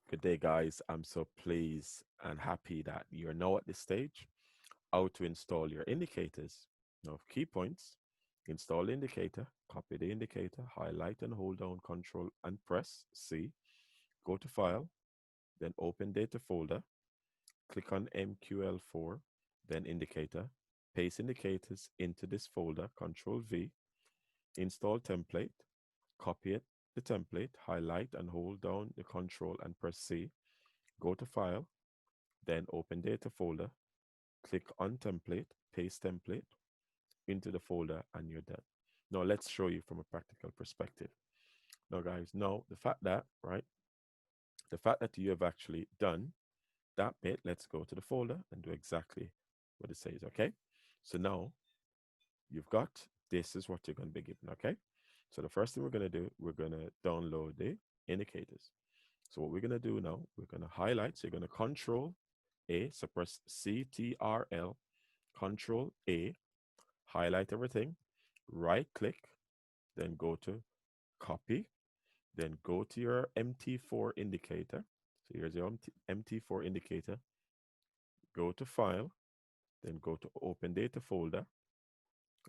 Good day, guys. I'm so pleased and happy that you're now at this stage. How to install your indicators. Now, key points: install the indicator, copy the indicator, highlight and hold down Control and press C. Go to File, then open Data folder, click on MQL4, then Indicator. Paste indicators into this folder, Control V. Install template, copy it, the template, highlight and hold down the Control and press C. Go to File, then open Data folder, click on Template, paste template into the folder, and you're done. Now, let's show you from a practical perspective. Now, guys, now the fact that you have actually done that bit, let's go to the folder and do exactly what it says, okay? So now you've got, this is what you're going to be given, okay? So the first thing we're going to do, we're going to download the indicators. So what we're going to do now, we're going to highlight. So you're going to Control A, so press CTRL, Control A, highlight everything, right click, then go to copy, then go to your MT4 indicator. So here's your MT4 indicator. Go to File, then go to Open Data folder.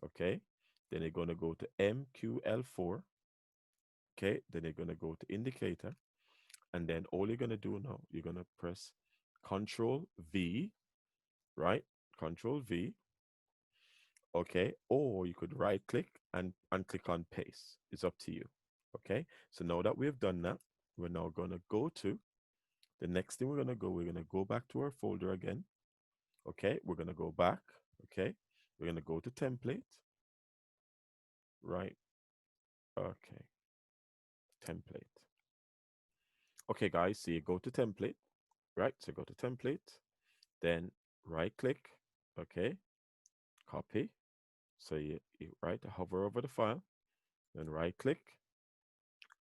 Okay. Then you're going to go to MQL4. Okay. Then you're going to go to Indicator. And then all you're going to do now, you're going to press Control V, right? Control V. Okay. Or you could right click and click on paste. It's up to you. Okay. So now that we've done that, we're now going to go to the next thing we're going to go back to our folder again. Okay. We're going to go back. Okay. We're going to go to template. Right. Okay. Template. Okay, guys. So you go to template. Right. So go to template. Then right click. Okay. Copy. So you right hover over the file. Then right click.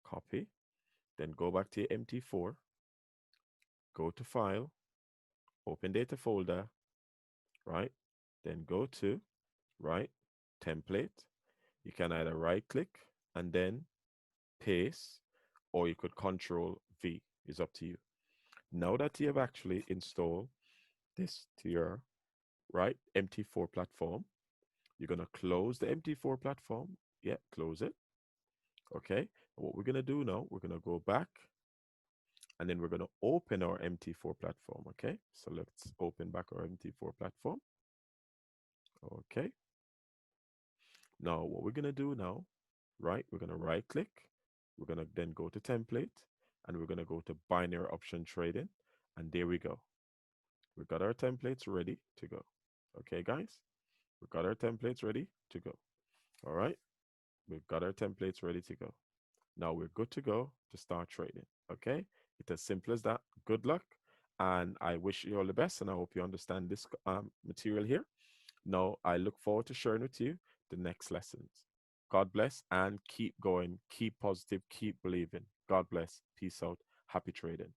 Copy. Then go back to your MT4. Go to File. Open Data folder. Right. Then go to right template. You can either right click and then paste, or you could Control V. It's up to you. Now that you have actually installed this to your right MT4 platform, you're gonna close the MT4 platform. Yeah, close it. Okay. And what we're gonna do now, we're gonna go back and then we're gonna open our MT4 platform. Okay. So let's open back our MT4 platform. Okay. Now what we're gonna do now, right? We're gonna right click. We're gonna then go to template and we're gonna go to binary option trading. And there we go. We got our templates ready to go. Okay, guys? We got our templates ready to go. All right? We've got our templates ready to go. Now we're good to go to start trading. Okay? It's as simple as that. Good luck. And I wish you all the best. And I hope you understand this material here. Now I look forward to sharing with you the next lessons. God bless and keep going. Keep positive. Keep believing. God bless. Peace out. Happy trading.